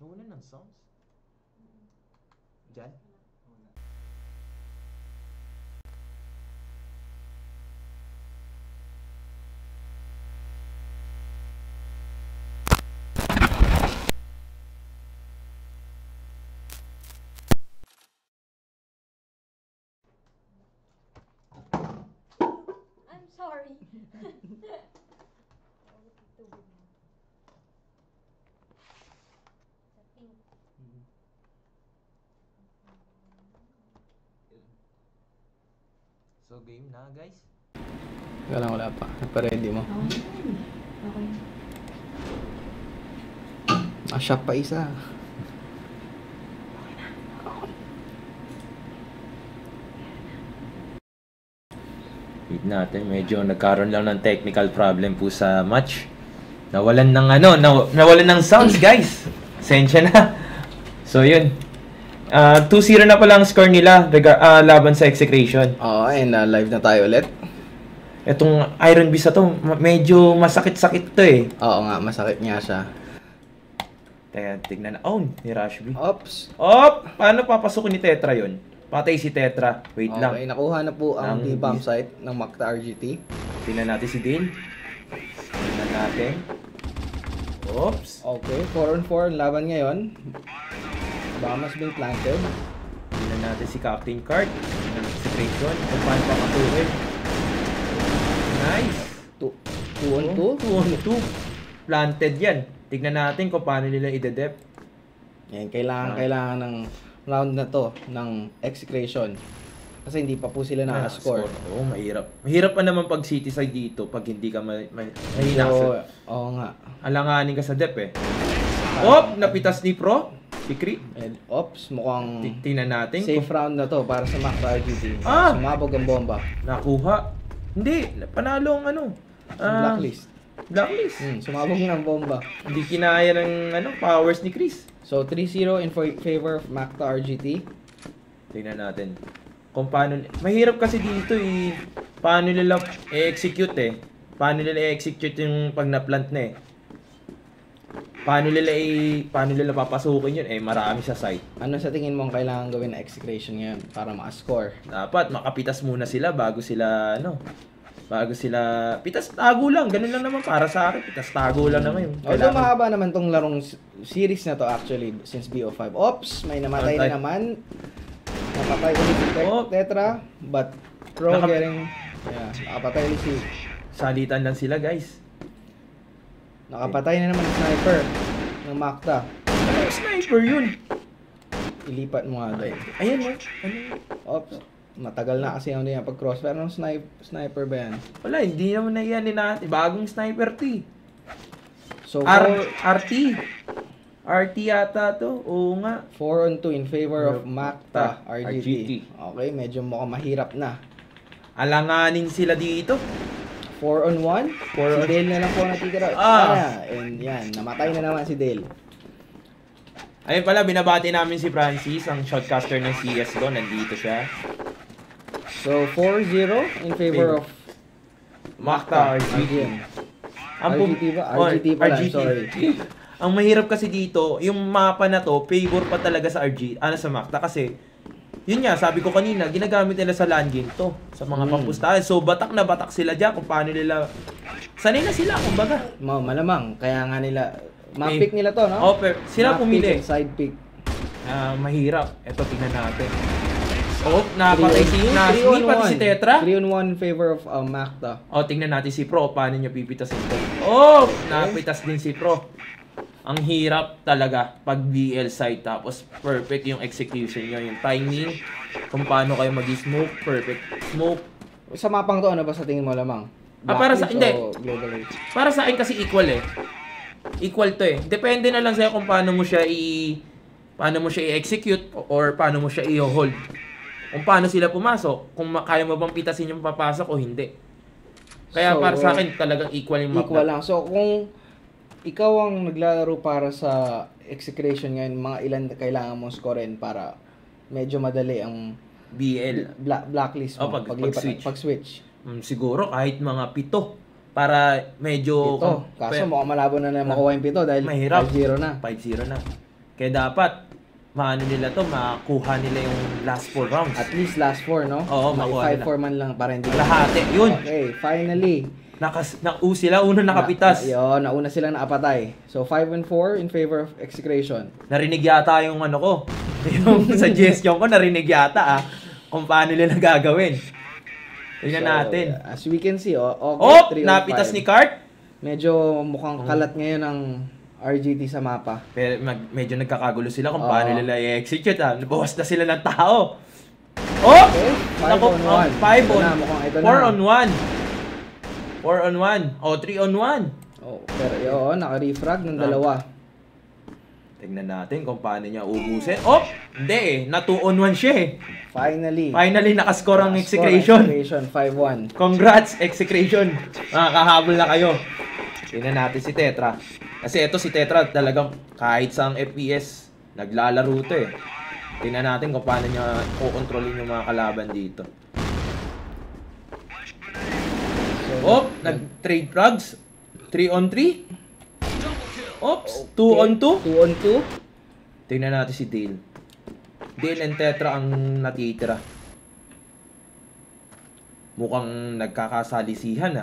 Nawalan ng sounds? Diyan? I'm sorry. So game na guys. Wala pa. Nagpa-ready mo. Okay. Shop pa isa. Wait natin, medyo nagkaroon lang ng technical problem po sa match. Nawalan ng nawalan ng sounds guys. Sensya na. So yun. 2-0 na pala ang score nila laban sa Execration. Oo, and live na tayo ulit. Itong Iron Beast na to, medyo masakit-sakit to eh. Oo nga, masakit nga siya. Kaya tignan na. Oh, ni Rashby. Ops. Op! Paano papasukin ni Tetra yun? Patay si Tetra. Wait lang. Okay, nakuha na po ang Ang B-bomb site ng Macta RGT. Tingnan natin si Dale. Tingnan natin. Oops. Okay, 4-on-4 ang laban ngayon. Bombs being planted. Tingnan natin si Captain Card. Tingnan natin si Grayson. Kung paano papasukin. Nice. 2-on-2. 2-on-2. Planted yan. Tignan natin kung paano nila ide-dep. Yan, kailangan ng round na to ng Execration. Kasi hindi pa po sila nakascore. Oo, mahirap. Mahirap pa naman pag city side dito pag hindi ka mahina. So, oo nga. Alanganin ka sa dep eh. Oh, napitas ni Pro. Si Cree. And, ops, mukhang Tingnan natin. safe round na to para sa Macta RGT. Ah! Sumabog ang bomba. Nakuha. Hindi, panalo ang Blacklist. Blacklist. Sumabog ng bomba. Hindi kinaya ng powers ni Chris. So, 3-0 in favor of Macta RGT. Tingnan natin. Kung paano, mahirap kasi dito eh. Paano nila i-execute eh. Paano nila i-execute yung pag na-plant na eh. Paano nila papasukin yun eh. Marami sa site. Ano sa tingin mo ang kailangan gawin na execution ngayon para ma-score? Dapat makapitas muna sila bago sila pitas tago lang. Ganun lang naman para sa akin. Pitas tago lang naman yun. Although mahaba naman tong larong series na to actually since BO5. Ops, may namatay na naman. Napatay ulit si Tetra, but Pro getting nakapatay ulit si Salitan lang sila guys. nakapatay na naman si Sniper ng Macta. Anong sniper yun? Ilipat mo nga doon. Ayan mo. Ops, matagal na kasi yung pag crossfire. Anong sniper ba yan? Wala, hindi naman na yan natin. Bagong sniper to. So, RT. RT yata to. Oo nga. 4-on-2 in favor of Macta RGT. RGT. Okay, medyo mukhang mahirap na. Alanganin sila dito. 4-on-1. Si Dale na lang po natitira. And yan, namatay na naman si Dale. Ayun pala, binabati namin si Francis, ang shotcaster ng CSGO. Nandito siya. So, 4-0 in favor of Macta RGT. RGT ba? RGT pala, RGT. sorry. Ang mahirap kasi dito, yung mapa na to, favor pa talaga sa sa Macta kasi yun nga, sabi ko kanina, ginagamit nila sa LAN game to, sa mga pampustahan. So, batak na batak sila dyan kung paano nila, sanay na sila, kumbaga. Malamang, kaya nga nila, ma-pick nila to, no? Pero sila pumili. Side pick. Mahirap. Ito, tingnan natin. Napatay si Tetra. 3-on-1 in favor of Macta. Tingnan natin si Pro, paano niya pipitasin ito. Napitas din si Pro. Ang hirap talaga pag BL side tapos perfect yung execution nyo, yung timing, kung paano kayo mag-smoke, perfect smoke. Sa mapang to, ano ba sa tingin mo lamang? Para sa hindi. Global Age? Para sa akin kasi equal eh. Equal to eh. Depende na lang sa'yo kung paano mo siya i-execute or paano mo siya i-hold. Kung paano sila pumasok, kung kaya mo bang pitasin yung papasok o hindi. Kaya para sa akin talagang equal yung map. Equal lang. So kung ikaw ang naglalaro para sa execution ngayon, mga ilan kailangan mong scorein para medyo madali ang BL blacklist mo pag-switch? Siguro kahit mga 7 para medyo Kaso mukhang malabo na makuha yung 7 dahil mahirap. 5-0 na. 5-0 na. Kaya dapat, maano nila to, makuha nila yung last 4 rounds. At least last 4, no? Oo, makuha nila. 5-4 man lang para hindi. Lahati, yun. Okay, finally. Sila unang nakapitas. Yun, nauna silang nakapatay. So, 5-4 in favor of execration. Narinig yata yung ano ko. Yung suggestion ko, narinig yata kung paano nila gagawin. Tingnan natin. As we can see, okay, napitas ni Cart. Medyo mukhang kalat ngayon ang RGT sa mapa. Pero medyo nagkakagulo sila kung paano nila i-execute. Nabawas na sila ng tao. Okay, 5 on 1. 5 on 4 on 1. 4 on 1. 3 on 1. Pero yun, naka-refrag ng dalawa. Tingnan natin kung paano niya ubusin. Hindi na 2 on 1 siya eh. Finally, nakascore ang execration. 5-1. Congrats, execration. Kahabol na kayo. Tingnan natin si Tetra. Kasi ito si Tetra talagang kahit sa FPS, naglalaro to eh. Tingnan natin kung paano niya kukontrolin yung mga kalaban dito. Nag-trade frags. 3 on 3. 2 on 2. 2 on 2. Tingnan natin si Dale. Dale and Tetra ang natitira. Mukhang nagkakasalisihan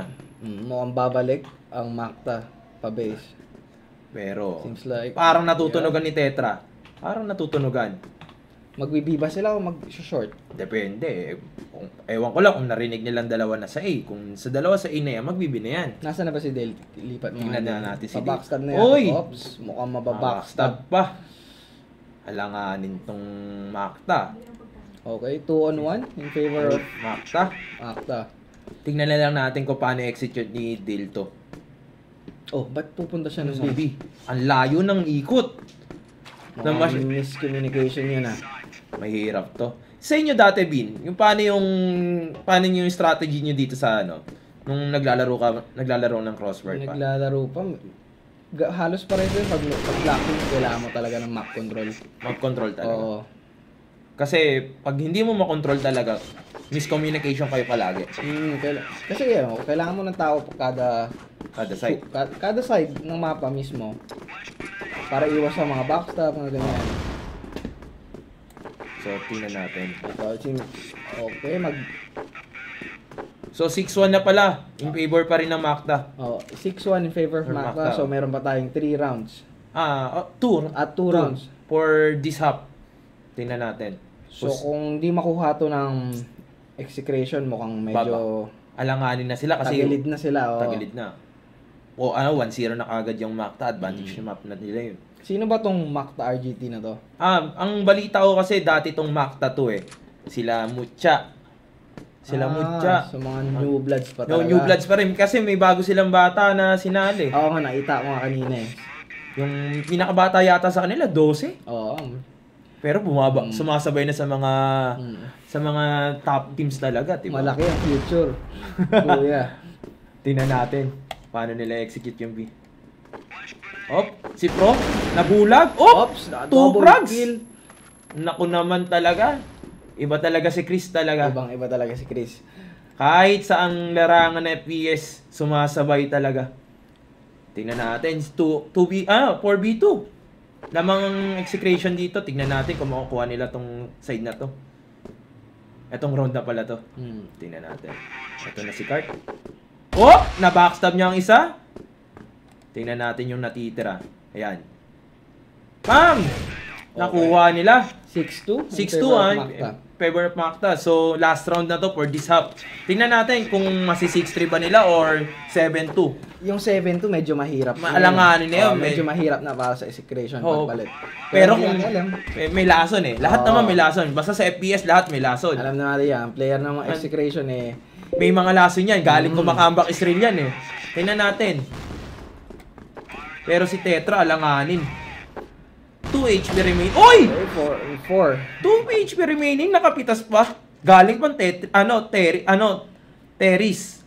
Mukhang babalik ang Macta pa-base. Pero, seems like, parang natutunugan ni Tetra. Parang natutunugan. Magbibiba sila o mag-short? Depende. Ewan ko lang kung narinig nilang dalawa na sa A. Kung sa dalawa sa A na yan, magbibi na yan. Nasaan na ba si Dale? Lipat mo. Tingnan na natin si Dale. Pabackstab na yan. Oy! Ops, mukhang mababackstab pa. Alanganin tong Macta. Okay, 2 on 1 in favor of Macta. Tingnan na lang natin kung paano execute ni Dale to. Ba't pupunta siya ng Baby? Ang layo ng ikot. Miscommunication yun Mahirap to. Sa inyo dati, Bin, yung paano yung strategy nyo dito sa nung naglalaro ng crossword pa? Naglalaro pa. Halos pareho yun. Pag blocking, kailangan mo talaga ng map control. Map control talaga? Oo. Kasi pag hindi mo makontrol talaga, miscommunication kayo palagi. Kasi kailangan mo ng tao kada side. Kada side ng mapa mismo. Para iwas sa mga backstab, mga ganyan. So, tingnan natin. Okay, So, 6-1 na pala. In favor pa rin ng Macta. 6-1 in favor of Macta. So, meron pa tayong 3 rounds. 2. At 2 rounds. For this half. Tingnan natin. So, kung di makuha to ng execration, mukhang medyo alanganin na sila kasi tagilid na sila. Tagilid na. 1-0 na kagad yung Macta. Advantage yung map na nila yun. Sino ba tong Macta RGT na to? Ang balita ko kasi dati tong Macta to eh. Sila Mucha. So mga new bloods pa talaga. New bloods pa rin. Kasi may bago silang bata na sinali. Oo nga, nakita ko nga kanina eh. Yung pinakabata yata sa kanila, 12. Oo. Pero sumasabay na sa mga top teams talaga, diba? Malaki ang future. Kuya. Tingnan natin paano nila execute yung B. Si Pro, nabulag. Ops, 2 frags. Naku naman talaga. Iba talaga si Chris talaga. Iba talaga si Chris. Kahit sa ang larangan na FPS, sumasabay talaga. Tingnan natin 4v2. Namang execration dito, tingnan natin kung makukuha nila tong side na to. Etong round na pala to. Tingnan natin. Ito na si Cart. Na-backstab niya ang isa. Tingnan natin yung natitira. Ayan. Bam! Nakuha nila. 6-2? 6-2 favor of Macta. So, last round na to for this half. Tingnan natin kung masi 6-3 ba nila or 7-2. Yung 7-2 medyo mahirap. Maalanganin na yun. Medyo mahirap na para sa execution pagpalit. Pero kung may lason eh. Lahat naman may lason. Basta sa FPS lahat may lason. Alam na natin yan. Player ng mga execution eh. May mga lason yan. Galing kumakambak Israel yan eh. Tingnan natin. Pero si Tetra alanganin. 2 HP remaining. Oy! 4. 2 HP remaining. Nakapitas pa. Galing pang Teris.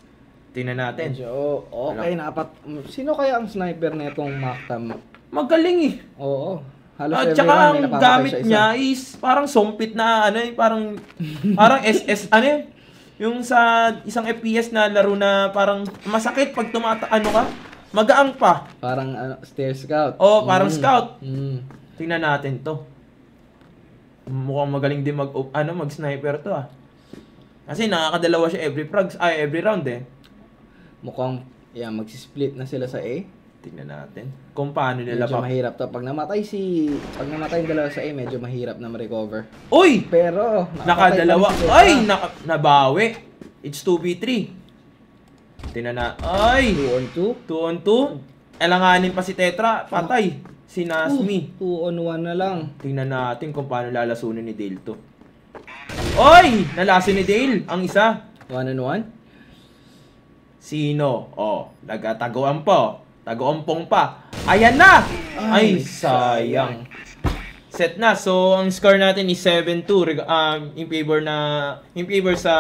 Tingnan natin. Okay, sino kaya ang sniper netong Macta? Magaling eh. Oo. At saka ang gamit niya is parang sumpit na parang SS yung sa isang FPS na laro na parang masakit pag magaang pa. Parang stair scout. Parang scout. Tingnan natin to. Mukhang magaling din mag-sniper to ah. Kasi nakakadalawa siya every round eh. Mukhang, magsisplit na sila sa A. Tingnan natin kung paano nila Medyo mahirap to. Pag namatay yung dalawa sa A, medyo mahirap na ma-recover. Uy! Pero, Nakadalawa. Ay! Nabawi. It's 2v3. Tingnan na. Ay! 2 on 2. 2 on 2. Elanganin pa si Tetra. Patay. Si Nasmi. 2 on 1 na lang. Tingnan natin kung paano lalasunin ni Dale to. Oy! Nalasin ni Dale. Ang isa. 1 on 1. Sino? Oh, nagataguan pa. Tago-ampong pa. Ayan na! Ay, sayang. Set na. So, ang score natin is 7-2 in favor sa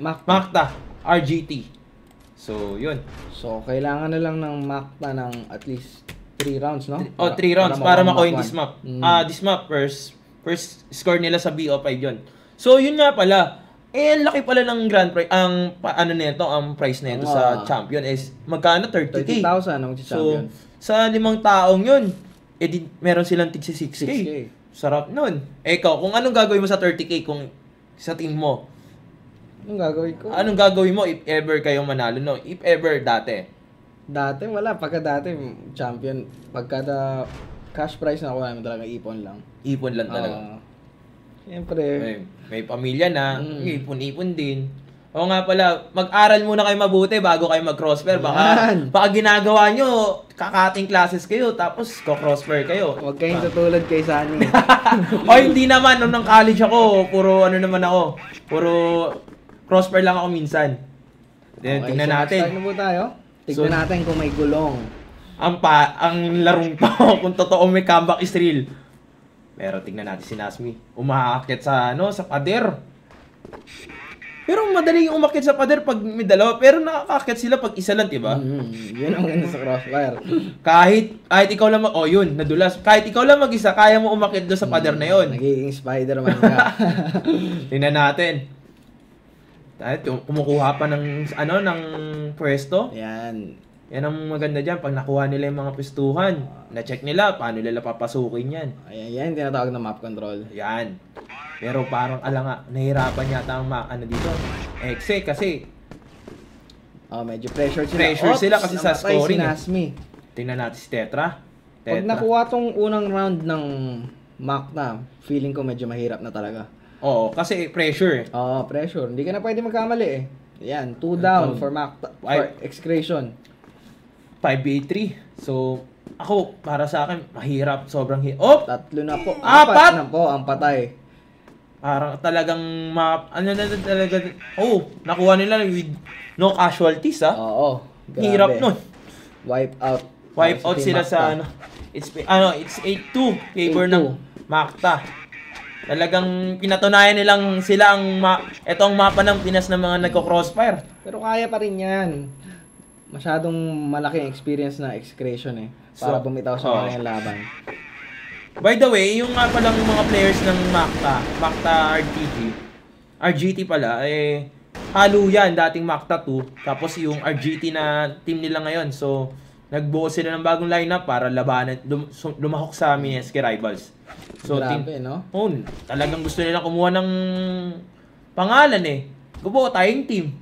Macta RGT. So, yun. So, kailangan na lang ng Macta ng at least 3 rounds, no? 3 rounds para ma-coin this map. This map, first score nila sa BO5 yun. So, yun nga pala. Ang laki pala ng grand prize. Ang price nito sa champion is magkano? 30K. 30,000 ang champion. So, sa 5 taong yun, meron silang tig 6K. Sarap nun. Ikaw, kung anong gagawin mo sa 30K kung sa team mo? Anong gagawin ko? Anong gagawin mo if ever kayong manalo, no? If ever dati. Dati, wala. Pagka dati, champion, pagka cash prize na ako namin talaga, ipon lang. Ipon lang talaga. Siyempre. May pamilya na, ipon-ipon din. O nga pala, mag-aral muna kayo mabuti bago kayo mag-crossfire. Baka ginagawa nyo, kakating classes kayo, tapos ko-crossfire kayo. Huwag kayong tutulad kay Sunny. O hindi naman, nung college ako, puro crossfire lang ako minsan. Then, Okay, tingnan natin. Start na po tayo. Tignan natin kung may gulong. Ang larong to, kung totoo may comeback is real. Pero tingnan natin si Nasmi. Umaakyat sa pader. Pero madali yung umakyat sa pader pag may dalawa. Pero nakakakyat sila pag isa lang, diba? Yun ang ganda sa crossfire. Kahit ikaw lang yun, nadulas. Kahit ikaw lang mag-isa, kaya mo umakyat doon sa pader na yun. Nagiging Spider-Man ka. Tingnan natin. Dahil kumukuha pa ng pwesto. Yan. Yan ang maganda dyan. Pag nakuha nila yung mga pwestuhan, na-check nila paano nila papasukin yan. Ayan, yan tinatawag na map control. Yan. Pero parang nahirapan yata ang dito. Exe kasi medyo pressure sila. Pressure sila kasi sa scoring. Si Nasmi. Tingnan natin si Tetra. Pag nakuha tong unang round ng Macta, feeling ko medyo mahirap na talaga. Oo, kasi pressure. Pressure. Hindi ka na pwede magkamali eh. Yan, 2 down for Macta, for Excretion. 5v3. So, ako, para sa akin, mahirap. Sobrang hirap. 3 na po. 4 na po ang patay. Parang talagang nakuha nila with no casualties, ha? Oo. Grabe. Hirap nun. Wipe out. Wipe out sila sa it's 8-2 favor ng Macta. Talagang pinatunayan nilang sila ito ang mapa ng Pinas ng mga nagko-crossfire. Pero kaya pa rin yan. Masyadong malaking experience na Excretion eh. Para bumitaw sa mga laban. By the way, yung nga palang mga players ng Macta RGT pala, halo yan, dating Macta 2, tapos yung RGT na team nila ngayon. So, nagbuo sila ng bagong lineup para labanan, lumahok sa Mineski Rivals. So, grabe, no? Talagang gusto nila kumuha ng pangalan eh. Gubuo tayong team.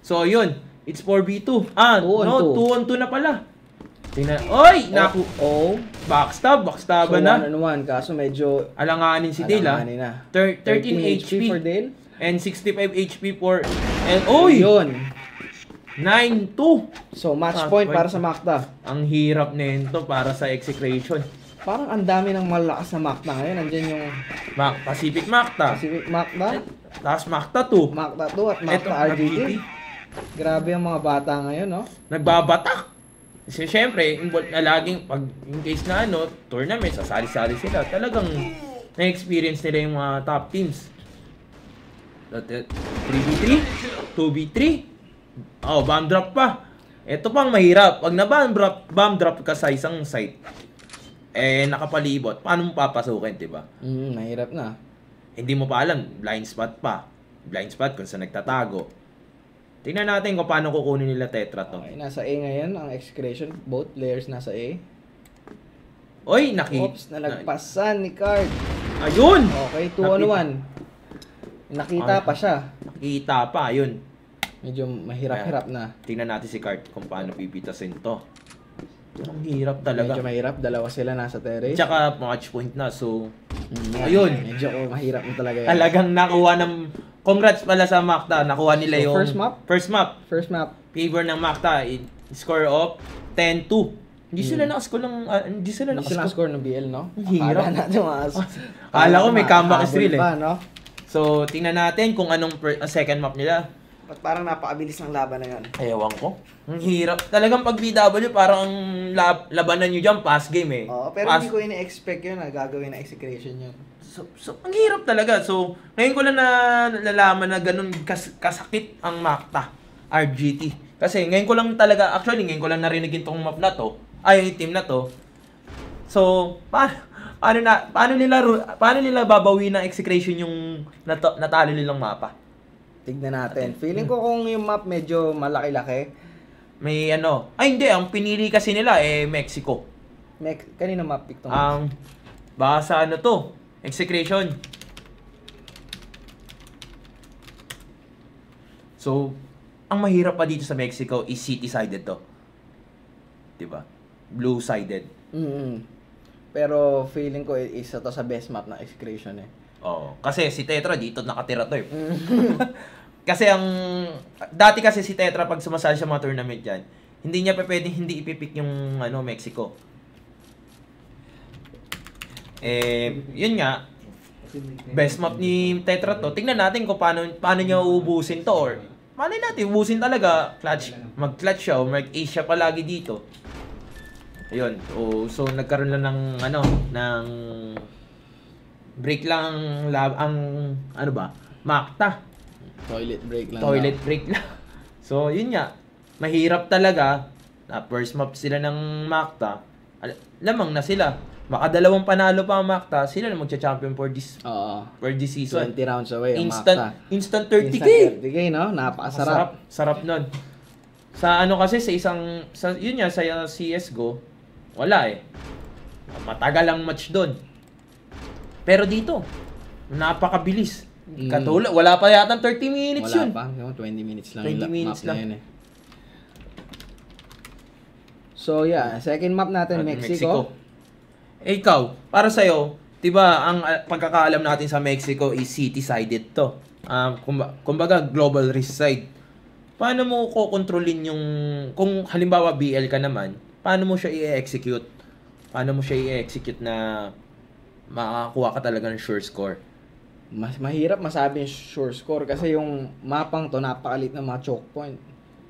So, yun. It's 4v2. 2 on 2 na pala. Tingnan. Oy! Naku. Backstab na. 1 on 1. Kaso medyo alanganin si Dale, ha? 13 HP for Dale. And 65 HP for... And, yun! 9-2. So, match point para sa Macta. Ang hirap nito para sa Execration. Parang ang dami ng malakas na Macta ngayon. Nandiyan yung... Pacific Macta. Tapos Macta 2. Macta 2 at Macta RGT. Grabe ang mga bata ngayon, no? Nagbabatak. Kasi syempre, involved na laging pag in case na tournament, sasali-sali sila. Talagang na-experience nila yung mga top teams. 3v3, 2v3. Bomb drop pa. Ito pang mahirap. Pag bomb drop ka sa isang site, nakapalibot, paano mo papasukin, diba? Mahirap na. Hindi mo pa alam, blind spot pa. Blind spot kung saan nagtatago. Tingnan natin kung paano kukunin nila Tetra to. Okay, nasa A ngayon ang Excretion. Both players nasa A. Oy, Oops, nalagpasan ni Card. Ayun! Okay, 2-on-1. Nakita pa siya. Nakita pa, ayun. Medyo mahirap-hirap na. Tingnan natin si Cart kung paano pipitasin to. Ang hirap talaga. Medyo mahirap, dalawa sila nasa terrace. Tsaka match point na, so... Ayun. Ayun. Medyo mahirap na talaga yan. Talagang nakuha ng... Congrats pala sa Macta. Nakuha nila So, yung... first map? First map. Favor ng Macta. Score of 10-2. Hindi sila nakascore ng... hindi sila nakascore ng BL, no? Ang hirap. Akala natin Akala ko may comeback streak pa, no? So, tingnan natin kung anong second map nila. Ba't parang napakabilis ng laban na yan? Ewan ko. Ang hirap. Talagang pag BW, parang ang labanan nyo dyan, pass game eh. Oo, pero hindi ko ini-expect yun na gagawin na execution yun. So, ang hirap talaga. So, ngayon ko lang na nalalaman na ganun kasakit ang Macta, RGT. Kasi ngayon ko lang talaga, actually ngayon ko lang narinig itong map na to, ay team na to. So, paano nila babawi ng execution yung natalo nilang mapa? Tignan natin. Feeling ko kung yung map medyo malaki-laki. May ano, ay hindi, ang pinili kasi nila Mexico. Kanino map pick to? Baka sa ano to, execution. So, ang mahirap pa dito sa Mexico is city-sided to. 'Di ba? Blue-sided. Pero feeling ko isa to sa best map na execution eh. Oo. Kasi si Tetra dito nakatira to eh. Kasi dati kasi si Tetra pag sumasali sa mga tournament yan, hindi niya pa pwedeng hindi ipipick yung Mexico. Yun nga, best map ni Tetra to. Tingnan natin kung paano niya uubusin to or malay natin, ubusin talaga, mag-clutch siya o mag-ace siya palagi dito. Ayun. So nagkaroon lang ng break lang ang Macta. Toilet break lang. Break lang. So yun nga, mahirap talaga. First map sila ng Macta. Lamang na sila. Baka dalawang panalo pa ang Macta, sila na magcha-champion for this season. 20 rounds away ang Macta. Instant 30k. 30k, no? Napakasarap. Sarap nun. Sa kasi yun nga, sa CSGO, wala eh. Matagal ang match doon. Pero dito, napakabilis. Katulad, wala pa yata 30 minutes yun. Wala pa, 20 minutes lang 20 yung minutes map lang. na yun eh. So yeah, second map natin, Mexico. Ikaw, para sa'yo, diba, ang pagkakaalam natin sa Mexico is city-sided to. Kumbaga, global risk side. Paano mo kokontrolin kung halimbawa BL ka naman, paano mo siya i-execute? Paano mo siya i-execute na makakuha ka talaga ng sure score? Mas mahirap masabi yung sure score kasi yung mapang to napakalit ng mga choke point.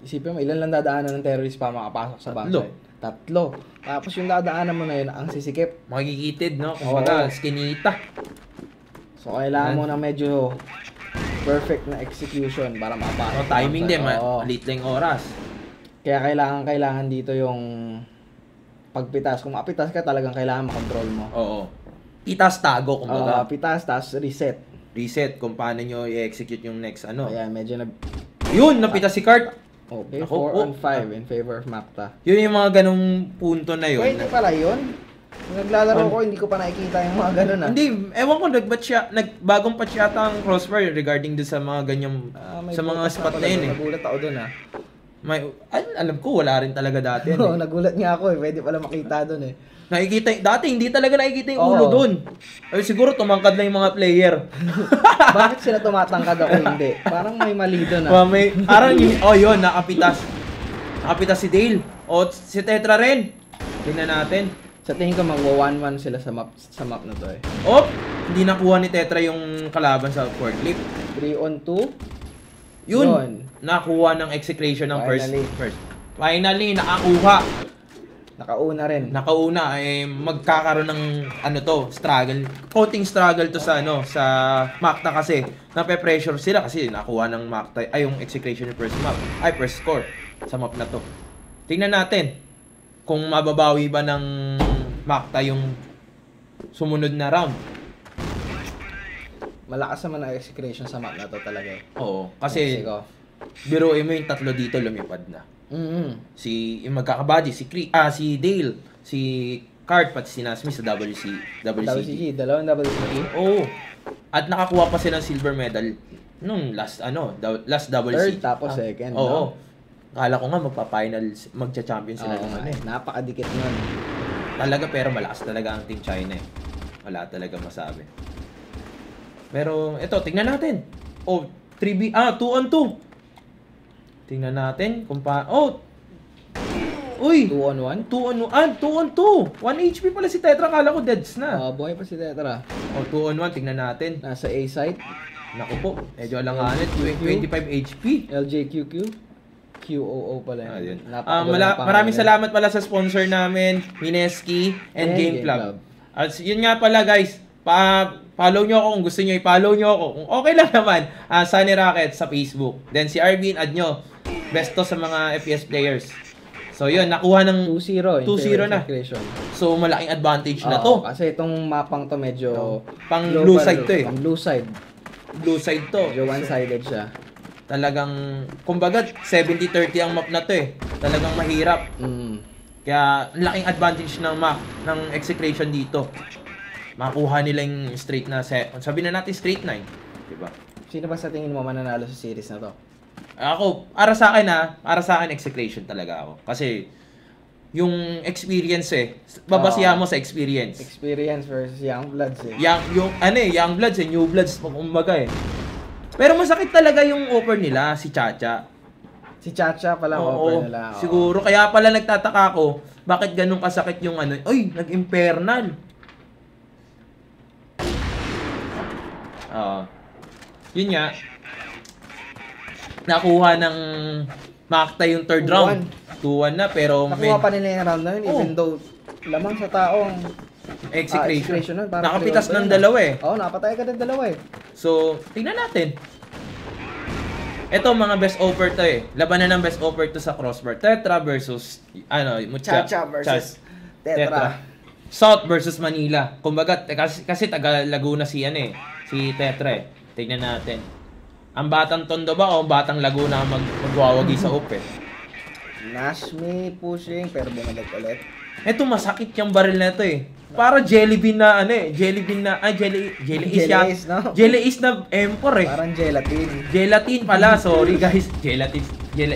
Isipin mo, ilan lang dadaanan ng terrorist pa makapasok sa backside? 3. Tapos yung dadaanan mo na yun, ang sisikip. Makikitid, no? Kumbaga, skinita. So, kailangan mo na medyo perfect na execution para makapasok. Timing din, malit lang oras. Kaya kailangan dito yung pagpitas. Kung mapitas ka, talagang kailangan makontrol mo. Oo. Pitas tago, kumbaga. Pitas, tas reset. Reset kung paano nyo i-execute yung next Ayan, medyo Yun, napitas si Cart. Okay, 4 on 5 in favor of Macta. Yun yung mga ganong punto na yun. Pwede pala yun? Nung naglalaro ko, hindi ko pa nakikita yung mga ganon Hindi, ewan ko, bagong patch yata ang Crossfire regarding doon sa mga ganyang, sa mga spot na yun eh. Nagulat ako doon Alam ko, wala rin talaga dati. Oo, nagulat nga ako eh. Pwede pala makita doon eh. Dati hindi talaga nakikita yung ulo doon. Ay siguro tumangkad lang yung mga player. Bakit sila tumatangkad ako hindi? Parang may mali doon Parang yun, nakapitas. Nakapitas si Dale. O si Tetra rin. Tingnan natin. Sa tingin ko magwa 1-1 sila sa map na to eh. Hindi nakuha ni Tetra yung kalaban sa forklift. 3 on 2. Yun. Nakuha ng execution ng first. Finally, nakakuha. Nakauna magkakaroon ng struggle. Konting struggle to sa Macta kasi nape-pressure sila kasi nakuha ng Macta yung execution ng first score sa map na to. Tingnan natin kung mababawi ba ng Macta yung sumunod na round. Malakas naman ang execution sa map na to talaga eh. Oo, kasi biruin mo yung tatlo dito lumipad na. Si yung magkakabady, si Dale, si card, pati si Nasmi sa WCG. dalawang WCG. Oo. At nakakuha pa sila ng silver medal nung last WC. Third, tapos second. Oo. No? Kala ko nga magpa-finals, magcha-champion sila naman eh. Napakadikit nun. Talaga, pero malakas talaga ang Team China eh. Wala talaga masabi. Pero ito, tingnan natin. 2 on 2. Tingnan natin kung Uy! 2 on 1? 2 on 2. 1 HP pala si Tetra. Kala ko deads na. Buhay pa si Tetra. 2 on 1. Tingnan natin. Nasa A site. Naku po. Medyo alanganin. 25 HP. LJQQ. QOO pala yun. Maraming salamat pala sa sponsor namin, Mineski and Game Club. At yun nga pala guys. Follow nyo ako kung gusto nyo. I-follow nyo ako. Kung okay lang naman. Sunny Rocket sa Facebook. Then si Arvin, add nyo. Best to sa mga FPS players. So yun, nakuha ng 2-0 na. So malaking advantage na to. Kasi itong mapang to medyo pang blue side to eh. Pang blue side. Blue side to. Medyo one-sided siya. Talagang, kumbaga 70-30 ang map na to eh. Talagang mahirap. Kaya laking advantage ng execration dito. Makuha nila yung straight na sabi na natin straight 9. Diba? Sino ba sa tingin mo mananalo sa series na to? Ako, para sa akin execution talaga ako. Kasi, yung experience babasihan mo sa experience. Experience versus young bloods eh. Young bloods new bloods, kumbaga eh. Pero masakit talaga yung offer nila, si Chacha. Si Chacha pala ang offer nila. Siguro, kaya pala nagtataka ako, bakit ganun kasakit yung nag-impernal. Yun nga, nakuha ng Makta yung third round. 2-1 na, pero nakuha pa nila yung round na yun, even though lamang sa taong execution nun. Nakapitas ng dalawa eh. Nakapatay ka ng dalawa eh. So, tingnan natin. Ito, mga best offer to eh. Labanan ng best offer to sa Crossbar. Tetra versus, Chacha versus Tetra. South versus Manila. Kumbaga, kasi taga Laguna si Tetra eh. Tingnan natin. Ang batang Tondo ba o batang Laguna magwawagi sa op eh? Nasmi pushing pero bumalik ulit. Ito masakit yung baril na ito eh. Para jelly bean na jelly is no? Jelly is na Emperor eh. Parang gelatin. Gelatin pala, sorry guys. Jelly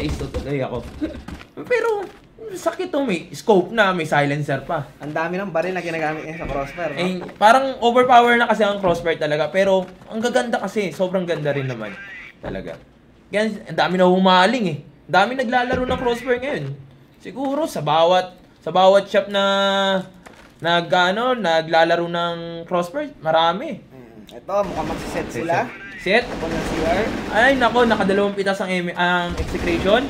is tutuloy ako. Pero sakit to, may scope na, may silencer pa. Ang dami ng baril na ginagamit niya sa Crossfire, no? Parang overpower na kasi ang Crossfire talaga, pero ang gaganda kasi, sobrang ganda rin naman. Talaga. Kaya ang dami na humaling eh. Dami naglalaro ng Crossfire ngayon. Siguro sa bawat shop na naglalaro ng Crossfire, marami. Ito, mukhang magsiset sila. Set? Ako ng CR. Ay, nako, nakadalawang pitas ang execution.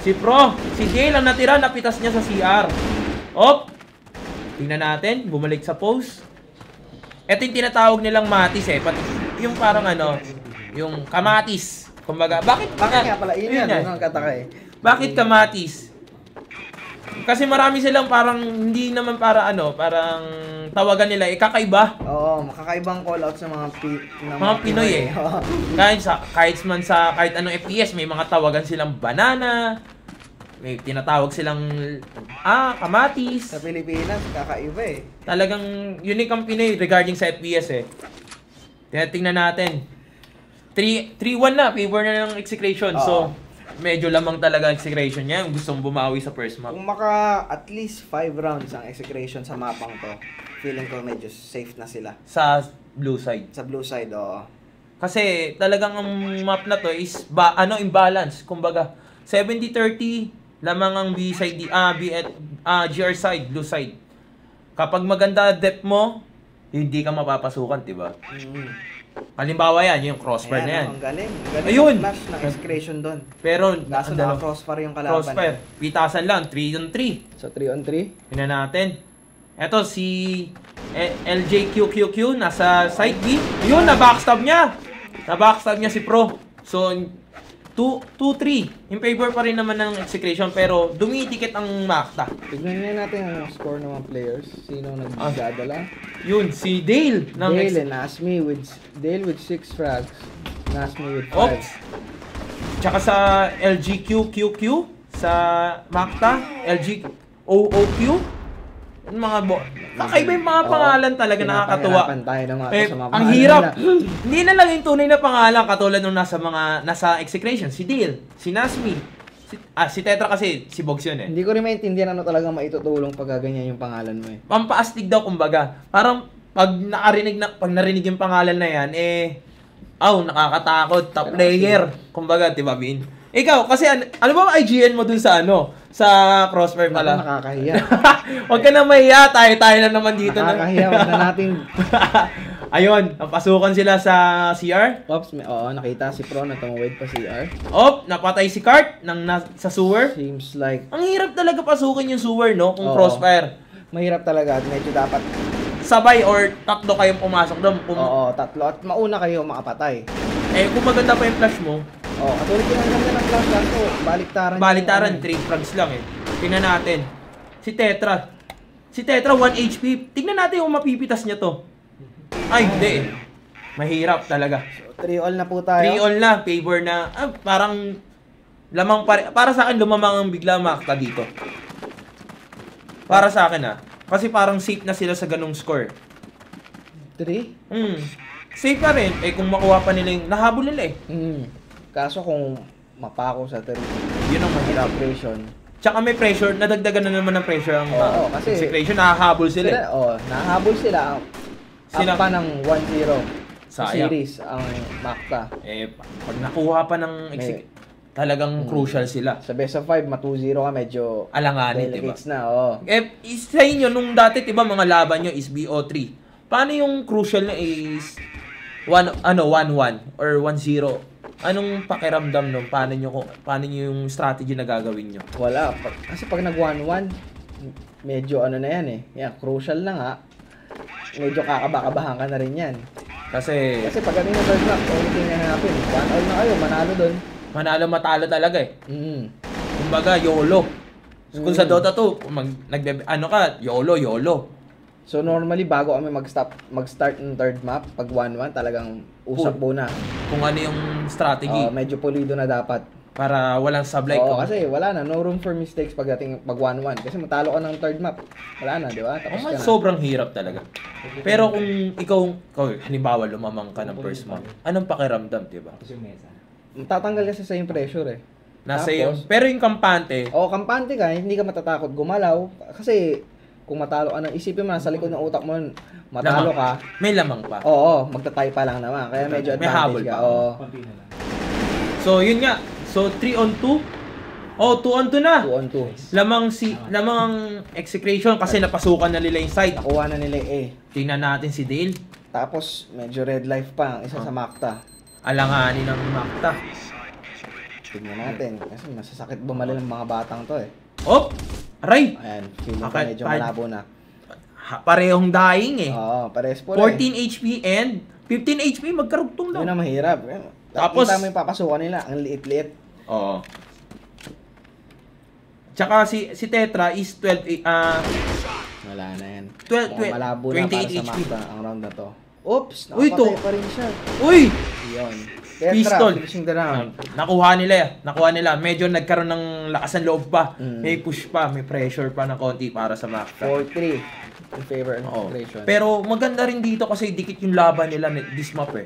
Si Pro. Si Dale ang natira, napitas niya sa CR. Tingnan natin, bumalik sa post. Ito yung tinatawag nilang matis eh. Pati yung parang yung kamatis. Kumbaga, bakit nga pala? Yun ang kataka eh. Bakit kamatis? Kasi marami silang parang, hindi naman parang tawagan nila, kakaiba. Oo, makakaibang callouts ng mga Pinoy eh. kahit anong FPS, may mga tawagan silang banana, may tinatawag silang, kamatis. Sa Pilipinas, kakaiba eh. Talagang unique ang Pinoy regarding sa FPS eh. Tingnan natin. 3-1 na, favor na ng execution. So, medyo lamang talaga execution niya. Gustong bumawi sa first map. Kung at least 5 rounds ang execution sa mapang to, feeling ko medyo safe na sila. Sa blue side. Sa blue side, oo. Kasi talagang ang map na to is imbalance. Kumbaga, 70-30 lamang ang B side, GR side, blue side. Kapag maganda depth mo, hindi ka mapapasukan, 'di ba? Halimbawa yan, yung crossfire na yan. Ang galing. Ayun! Flash ng execution doon. Pero, kaso naka-crossfire yung kalaban. Crossfire. Pitasan lang, 3 on 3. So, 3 on 3. Tingnan natin. Eto, si LJQQQ nasa side B. Yun, na-backstab niya. Na-backstab niya si Pro. So, 2-3. In favor pa rin naman ng execution, pero dumitikit ang Makta. Tignan natin ang score ng mga players. Sino nagdadala? Yun, si Dale. Dale and Nasmi with 6 frags. Nasmi with 5. Oops. Tsaka sa LGQQQ sa Makta, LGOOQ. Kakaiba yung mga pangalan talaga, nakakatuwa. Pinapahirapan tayo ng mga sa mga Ang pangalan hirap. nila. Hindi na lang yung tunay na pangalan katulad nung nasa execration, si Deal, si Nasmi, si Tetra kasi, si Bogs yun eh. Hindi ko rin maintindihan ano talaga maitutulong pag ganyan yung pangalan mo eh. Pampaastig daw kumbaga. Parang pag narinig yung pangalan na yan, nakakatakot, top player. Kumbaga, 'di ba, Bin? Ikaw, kasi ano ba ang IGN mo dun sa sa Crossfire pala? Nakakahiya. Huwag ka na mahiya, tayo lang naman dito. Nakakahiya, wag na natin. Ayun, napasukan sila sa CR. Ops, nakita si Pro na tumuwid pa CR. Napatay si Cart sa sewer. Seems like Ang hirap talaga pasukin yung sewer, no? Kung Oo. Crossfire. mahirap talaga at medyo dapat Sabay or tatlo kayong pumasok doon. tatlo at mauna kayo makapatay. Kung maganda pa yung flash mo, Katulad yung ang ganda ng flash kaso baliktaran. 3 frags lang eh. Tingnan natin. Si Tetra, 1 HP. Tingnan natin kung mapipitas niya to. Ay, hindi eh. Mahirap talaga. So, 3 all na po tayo. 3 all na, favor na. Parang lamang para sa akin lumamang ang bigla makta dito. Para sa akin kasi parang safe na sila sa ganung score. 3? Safe pa rin. Kung makuha pa nila yung nahabol nila eh. Kaso kung mapako sa 3, Yun ang mahirap. pressure. Tsaka may pressure, nadagdagan na naman ng pressure ang kasi execution, nakahabol sila. Nahahabol sila. Sila pa ng 1-0 sa sayang. series ang Macta. Pag nakuha pa ng talagang crucial sila. Sa best of 5, 2-0 ka, medyo Alanganin, diba? delicates na, Sa inyo, nung dati, diba, mga laban nyo is BO3. Paano yung crucial na is 1-1 or 1-0? Anong pakiramdam nun? Paano nyo yung strategy na gagawin nyo? Wala. Kasi pag nag 1-1, medyo na yan eh. Crucial na nga. Medyo kakabakabahan ka na rin yan. Kasi pag ano yung third map, only thing na hanapin. 1-all na kayo, manalo dun. manalo matalo talaga eh. Kumbaga, YOLO. Kung sa Dota 2, YOLO. So normally, bago kami mag-start ng third map, pag 1-1, talagang usap muna. Kung ano yung strategy. Medyo pulido na dapat. Para walang sablay. Kasi wala na. No room for mistakes pagdating pag 1-1. Kasi matalo ka ng third map. Wala na, di ba? Tapos ka na. Sobrang hirap talaga. Pero kung ikaw, halimbawa, lumamang ka ng first map, anong pakiramdam, di ba? Tatanggal kasi sa yung pressure eh. Nasa yung, pero yung kampante, kampante ka, hindi ka matatakot gumalaw. Kasi kung matalo ka, isipin mo na sa likod ng utak mo, matalo ka. May lamang pa. Magtatay pa lang naman. Kaya medyo May advantage habol ka. pa. So, yun nga. So, 3-on-2. 2-on-2 na. 2-on-2. Lamang ang execution kasi napasukan na nila yung side. Nakuha na nila yung A. Tingnan natin si Dale. Tapos, medyo red life pa ang isa sa Macta. Alanganin ng Macta. Tingnan natin. Kasi masasakit bumali ng mga batang to eh. Aray! Ayan, feeling ko medyo malabo na. Parehong dying eh. Pares po 14 HP and 15 HP, magkarugtong lang. Yun ang mahirap. Tapos, kita mo yung papasukan nila, ang liit-liit. Tsaka si Tetra is 12, Wala na yan. 12, malabo na para 28 sa HP. Macta ang round na to. Oops! Uy, Nakapatay pa rin siya. Uy! Yun. Tetra, Pistol. finishing the round. Nakuha nila. Medyo nagkaroon ng lakas ng loob pa. May push pa, may pressure pa ng konti para sa Macta. 4-3 in favor of operation. Pero maganda rin dito kasi dikit yung laban nila this map eh.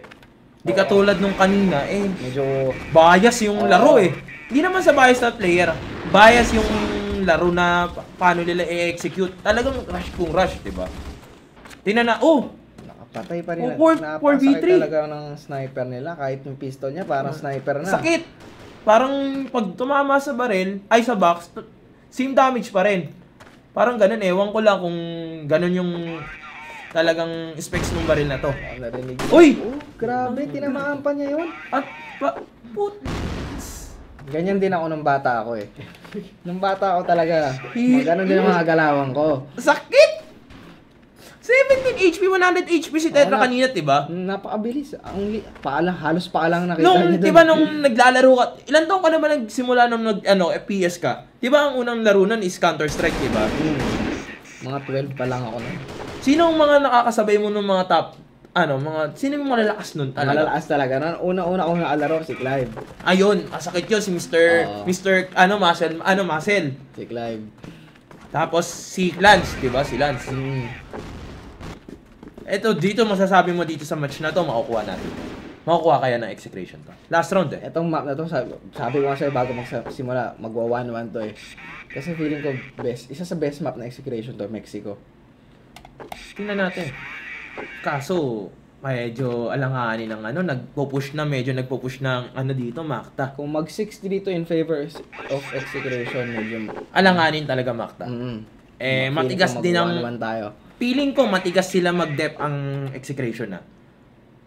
Di katulad nung kanina medyo bias yung laro eh. Hindi naman sa bias na player. Bias yung laro na paano nila i-execute. Talagang rush, di ba? Tingnan na, nakapatay pa rin. 4v3 talaga ng sniper nila. Kahit yung pistol niya, parang sniper na. Sakit! Parang pag tumama sa baril, sa box, same damage pa rin. Parang ganun, ewan ko lang kung ganun yung talagang specs ng baril na to. Narinig. Uy! Grabe, tinamaan pa niya yun. At, Ganyan din ako nung bata ako eh. Nung bata ako talaga, ganun din ang mga galawan ko. Sakit! 17 HP, 100 HP si Tetra kanina, diba? Napakabilis. Halos paalang nakita Nung, niya dun. diba nung naglalaro ka, ilan taon ka naman nagsimula nung FPS ka? Diba ang unang laro nun is Counter-Strike, diba? Mga 12 pa lang ako nun. Sino ang mga nakakasabay mo ng mga top, sino yung malalakas nun talaga? Malalakas talaga. Una-una akong nakalaro, si Clive. Ayun, masakit yun si Muscle. Si Clive. Tapos si Lance, 'di ba? Si Lance. Ito dito masasabi mo dito sa match na 'to makukuha natin. Makukuha kaya ng execration to. Last round eh. Etong map na to, sabi ko nga sa'yo bago magsimula, magwa 1-1 to eh. Kasi feeling ko isa sa best map na execution to, Mexico. Tingnan natin. Kaso, medyo alanganin ng ano, nagpo-push ng ano dito, Macta. Kung mag 6 dito in favor of execution, medyo Alanganin talaga, Macta. Feeling Matigas ko din ang... mag-1-1 tayo. Feeling ko matigas sila mag-dep ang execution na.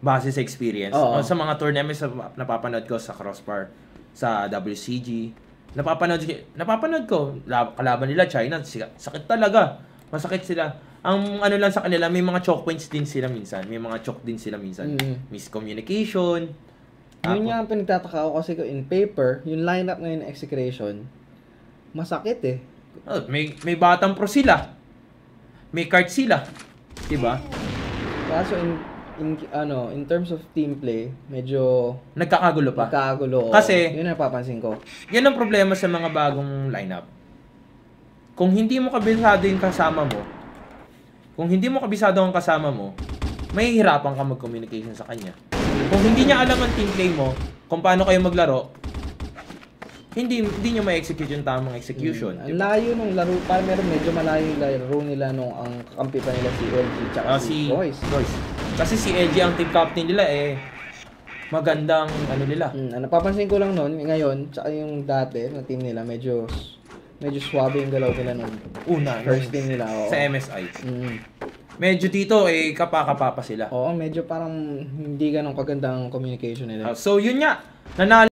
Base sa experience. Oo. Sa mga tournaments na napapanood ko sa Crossbar, sa WCG, napapanood ko, kalaban nila China, sakit talaga. Masakit sila. Ang ano lang sa kanila, may mga choke points din sila minsan. May mga choke din sila minsan. Miscommunication. Yun nga ang pinagtataka ko kasi in paper, yung lineup ngayon ng execution, masakit eh. Oh, may batang pro sila. May card sila. 'Di ba? Kaso in terms of team play, medyo Nagkakagulo pa. Kasi yun ang napapansin ko. Yan ang problema sa mga bagong lineup. Kung hindi mo kabisado yung kasama mo, mahihirapan ka mag-communication sa kanya. Kung hindi niya alam ang team play mo, kung paano kayo maglaro, hindi niyo ma-execute yung tamang execution. Ang layo nung laro, parang medyo malayo yung laro nila nung ang kampi pa nila si LG tsaka si Boys. Kasi si LG ang team captain nila magandang ano nila. Napapansin ko lang noon, ngayon, tsaka yung dati na team nila, medyo swabe yung galaw nila nung first team nila. Sa MSI. Medyo dito kapa-kapa pa sila. Oo, medyo parang hindi ganun kagandang communication nila. So yun nga, nanalo